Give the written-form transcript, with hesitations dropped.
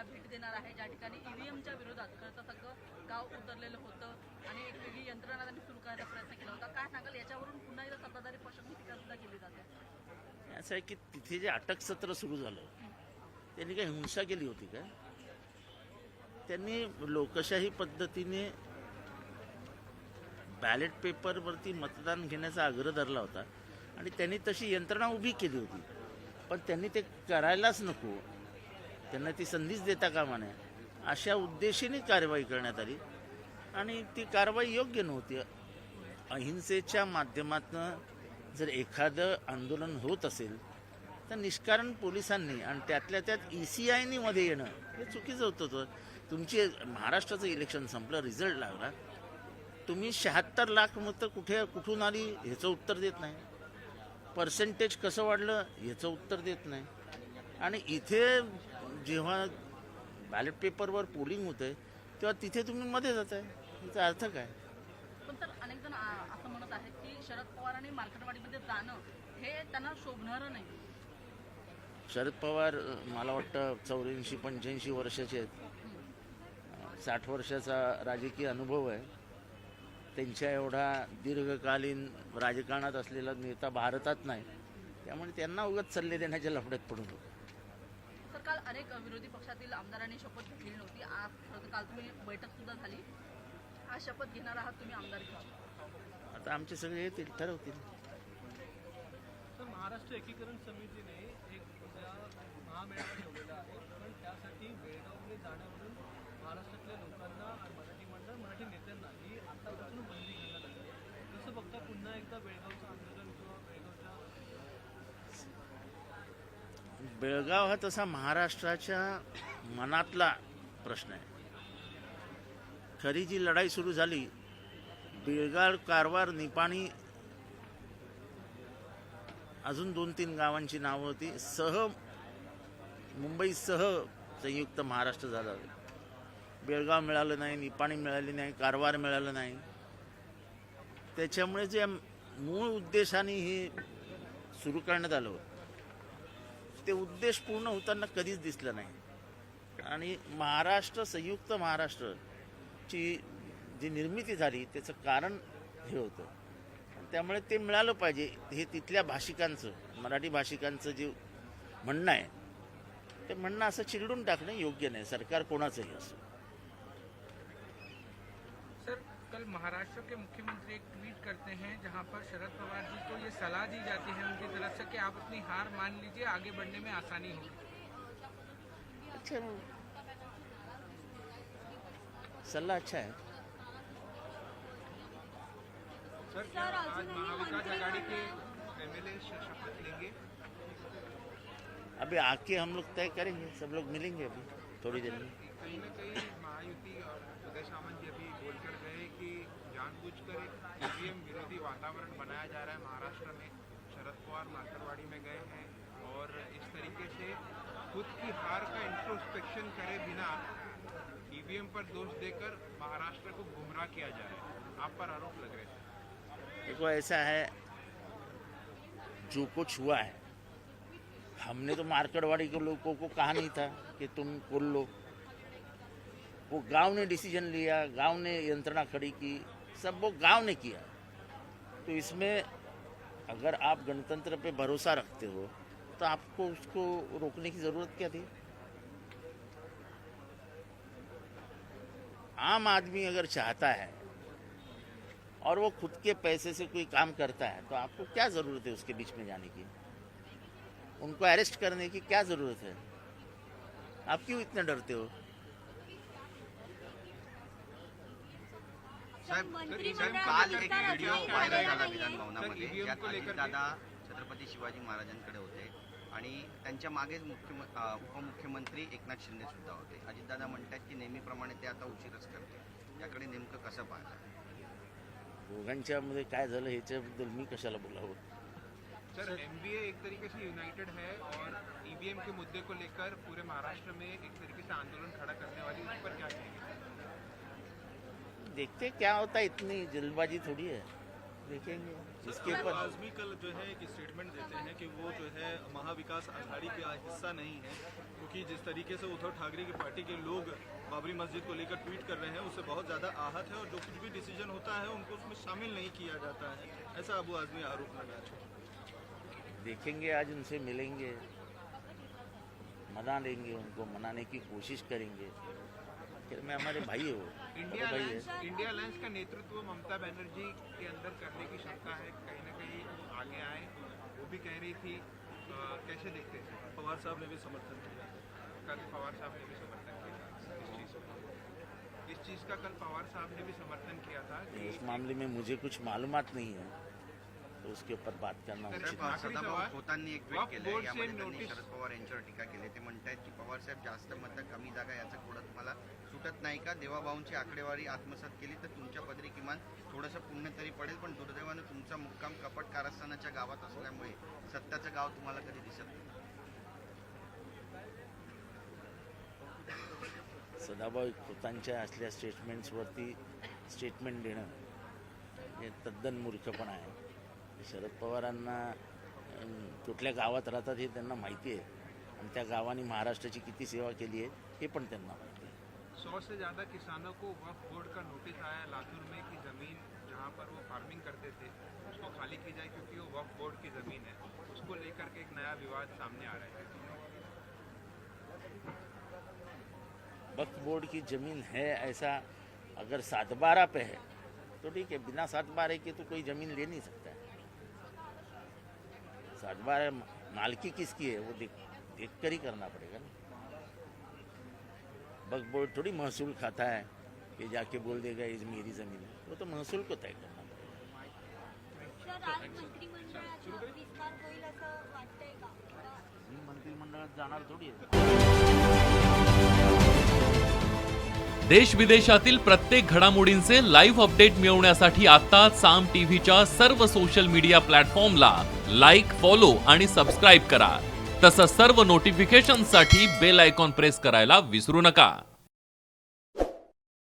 आता भेट देणार आहे, ज्या ठिकाणी ईव्हीएमच्या विरोधात खरं तर सगळं गाव उतरलेलं होतं आणि एक वेगळी यंत्रणा त्यांनी सुरू करायचा प्रयत्न केला होता. काय सांगाल याच्यावरून पुन्हा एकदा सत्ताधारी पक्षाची टीका सुद्धा केली जाते? असं आहे की तिथे जे अटक सत्र सुरू झालं त्यांनी काही हिंसा केली होती का? त्यांनी लोकशाही पद्धतीने बॅलेट पेपरवरती मतदान घेण्याचा आग्रह धरला होता आणि त्यांनी तशी यंत्रणा उभी केली होती, पण त्यांनी ते करायलाच नको, त्यांना ती संधीच देता कामा नये अशा उद्देशाने कारवाई करण्यात आली आणि ती कारवाई योग्य नव्हती. अहिंसेच्या माध्यमातून जर एखादं आंदोलन होत असेल तर निष्कारण पोलिसांनी आणि त्यातल्या त्यात ECIनी मध्ये येणं हे चुकीचं होतं. तुमची महाराष्ट्राचं इलेक्शन संपलं, रिझल्ट लागला, तुम्ही 76 लाख मतं कुठून आली ह्याचं उत्तर देत नाही, पर्सेंटेज कसं वाढलं ह्याचं उत्तर देत नाही, आणि इथे जेव्हा बॅलेट पेपरवर पोलिंग होतंय तेव्हा तिथे तुम्ही मध्ये जाताय, याचा अर्थ काय? पण तर अनेक जण असं म्हणत आहेत की शरद पवारांनी मार्केटवाडीमध्ये जाणं हे त्यांना शोभणारं नाही. शरद पवार मला वाटतं 84-85 वर्षाचे आहेत, 60 वर्षाचा राजकीय अनुभव आहे, त्यांच्या एवढा दीर्घकालीन राजकारणात असलेला नेता भारतात नाही, त्यामुळे त्यांना उगाच सल्ले देण्याच्या लफड्यात पडू नको. तर काल अनेक विरोधी पक्षातील आमदारांनी शपथ घेतलेली नव्हती. आज खरं तर काल तुम्ही बैठक सुद्धा झाली, आज शपथ घेणार आहात तुम्ही आमदारकीची. आता आमचे सगळे येतील, ठरवतील. तर महाराष्ट्र एकीकरण समितीने एक महामेळावा ठेवलेला आहे, पण त्यासाठी बेळगावमध्ये जाण्यावरून महाराष्ट्रातल्या लोकांना, मराठी मंडळ, मराठी नेत्यांना ही आतापासून बंदी करण्यात आली आहे. कसं बघता पुन्हा एकदा बेळगावचं आंदोलन किंवा बेळगाव हा तसा महाराष्ट्राच्या मनातला प्रश्न आहे. खरी जी लढाई सुरू झाली, बेळगाव, कारवार, निपाणी, अजून 2-3 गावांची नावं होती, मुंबईसह संयुक्त महाराष्ट्र झाला. बेळगाव मिळालं नाही, निपाणी मिळाली नाही, कारवार मिळालं नाही. त्याच्यामुळे जे मूळ उद्देशाने हे सुरू करण्यात आलं ते उद्देश पूर्ण होताना कधीच दिसलं नाही. आणि महाराष्ट्र, संयुक्त महाराष्ट्राची जी निर्मिती झाली त्याचं कारण हे होतं, त्यामुळे ते मिळालं पाहिजे. हे तिथल्या भाषिकांचं, मराठी भाषिकांचं जे म्हणणं आहे ते म्हणणं असं चिरडून टाकणं योग्य नाही, सरकार कोणाचंही असो. सर, कल महाराष्ट्र के मुख्यमंत्री एक ट्वीट करते हैं जहां पर शरद पवार जी को ये सलाह दी जाती है उनकी तरफ से कि आप अपनी हार मान लीजिए, आगे बढ़ने में आसानी होगी. अच्छा, सल्ला अच्छा है. सर, क्या आज महाविकास आघाड़ी के MLA शपथ लेंगे? अभी आके हम लोग तय करेंगे, सब लोग मिलेंगे अभी थोड़ी देर में. कहीं न कहीं महायुति और उदय सामंत जी अभी बोलकर गए कि जानबूझकर एक EVM विरोधी वातावरण बनाया जा रहा है महाराष्ट्र में. शरद पवार मार्केटवाड़ी में गए हैं और इस तरीके से खुद की हार का इंट्रोस्पेक्शन करे बिना EVM पर दोष देकर महाराष्ट्र को गुमराह किया जा रहा है. आप पर आरोप लग रहे थे. देखो, ऐसा है, जो कुछ हुआ है, हमने तो मार्केटवाड़ी के लोगों को कहा नहीं था कि तुम खोल लो. वो गांव ने डिसीजन लिया, गांव ने यंत्रणा खड़ी की, सब वो गांव ने किया. तो इसमें अगर आप गणतंत्र पे भरोसा रखते हो तो आपको उसको रोकने की जरूरत क्या थी? आम आदमी अगर चाहता है और वो खुद के पैसे से कोई काम करता है तो आपको क्या जरूरत है उसके बीच में जाने की? उनको अरेस्ट करने की क्या जरूरत है? आप क्यों इतने डरते हो? काल एक व्हिडिओ व्हायरल झाला विधान भवनामध्ये, ज्यात अजितदादा छत्रपती शिवाजी महाराजांकडे होते आणि त्यांच्या मागे उपमुख्यमंत्री एकनाथ शिंदे सुद्धा होते. अजितदादा म्हणतात की नेहमीप्रमाणे ते आता उशीरच करते. याकडे नेमकं कसं पाहता? दोघांच्या मध्ये काय झालं ह्याच्याबद्दल मी कशाला बोलावं? सर, MBA एक तरीके से यूनाइटेड है और EVM के मुद्दे को लेकर पूरे महाराष्ट्र में एक तरीके से आंदोलन खड़ा करने वाली, उस पर क्या कहेंगे? देखते क्या होता है, इतनी जल्दबाजी थोड़ी है, देखेंगे. इसके अबू ऊपर आजमी कल जो है एक स्टेटमेंट देते हैं कि वो जो है महाविकास आघाड़ी का हिस्सा नहीं है, क्योंकि जिस तरीके से उद्धव ठाकरे की पार्टी के लोग बाबरी मस्जिद को लेकर ट्वीट कर रहे हैं उससे बहुत ज़्यादा आहत है और जो कुछ भी डिसीजन होता है उनको उसमें शामिल नहीं किया जाता है, ऐसा अबू आजमी आरोप लगाया है। देखेंगे, आज उनसे मिलेंगे, मना लेंगे, उनको मनाने की कोशिश करेंगे। फिर मैं हमारे भाई हो, इंडिया भाई है। अलायंस इंडिया अलायंस का नेतृत्व ममता बनर्जी के अंदर करने की क्षमता है, कहीं ना कहीं आगे आए, वो भी कह रही थी। कैसे देखते हैं? पवार साहब ने भी समर्थन किया, कल पवार साहब ने भी समर्थन किया इस चीज़ का कल पवार साहब ने भी समर्थन किया था कि इस मामले में मुझे कुछ मालूमात नहीं है, तो उसके ऊपर बात करना उचित साहेब, नाही. आखरी सदाभाऊ सवाल. खोतांनी एक ट्विट वक्फ केलंय, बोर्ड से यामध्ये त्यांनी नोटीस- शरद पवार यांच्यावर टीका केली. ते म्हणतायत की पवार साहेब जास्त मतं कमी जागा याचं कोडं तुम्हाला सुटत नाही का? देवाभाऊंची आकडेवारी आत्मसात केली तर तुमच्या पदरी किमान थोडंसं पुण्य तरी पडेल, पण दुर्दैवानं तुमचा मुक्काम कपट कारस्थानाच्या गावात असल्यामुळे सत्याचं गाव तुम्हाला कधी दिसत नाही. सदाभाऊ खोतांच्या असल्या स्टेटमेंट्सवरती स्टेटमेंट देणं हे तद्दन मूर्खपणा आहे. शरद पवारांना कुठल्या गावात राहतात हे त्यांना माहिती आहे आणि त्या गावाने महाराष्ट्राची किती सेवा केली आहे हे पण त्यांना माहिती आहे. 100 से ज़्यादा किसानों को वक्फ बोर्ड का नोटिस आया लातूर में कि ज़मीन जहां पर वो फार्मिंग करते थे उसको खाली की जाए, क्योंकि वो वक्फ बोर्ड की ज़मीन है. उसको लेकर के एक नया विवाद सामने आ रहा है. वक्फ बोर्ड की ज़मीन है ऐसा अगर 7/12 पे है तो ठीक है, बिना 7/12 के तो कोई ज़मीन ले नहीं सकता है. 7/12 मालकी किसकी है वो देख कर ही करना पड़ेगा ना. वक्फ बोर्ड थोड़ी महसूल खाता है कि जाके बोल देगा ये मेरी ज़मीन है, वो तो महसूल को तय करना पड़ेगा. सर, आज मंत्रिमंडळाचा विस्तार होईल असं वाटतंय का? मी मंत्रिमंडळात जाणार थोडी आहे. देश विदेशातील प्रत्येक घडामोडींचे लाईव्ह अपडेट मिळवण्यासाठी आता साम टीव्हीच्या सर्व सोशल मीडिया प्लॅटफॉर्मला लाईक, फॉलो आणि सबस्क्राईब करा. तसंच सर्व नोटिफिकेशनसाठी बेल आयकॉन प्रेस करायला विसरू नका.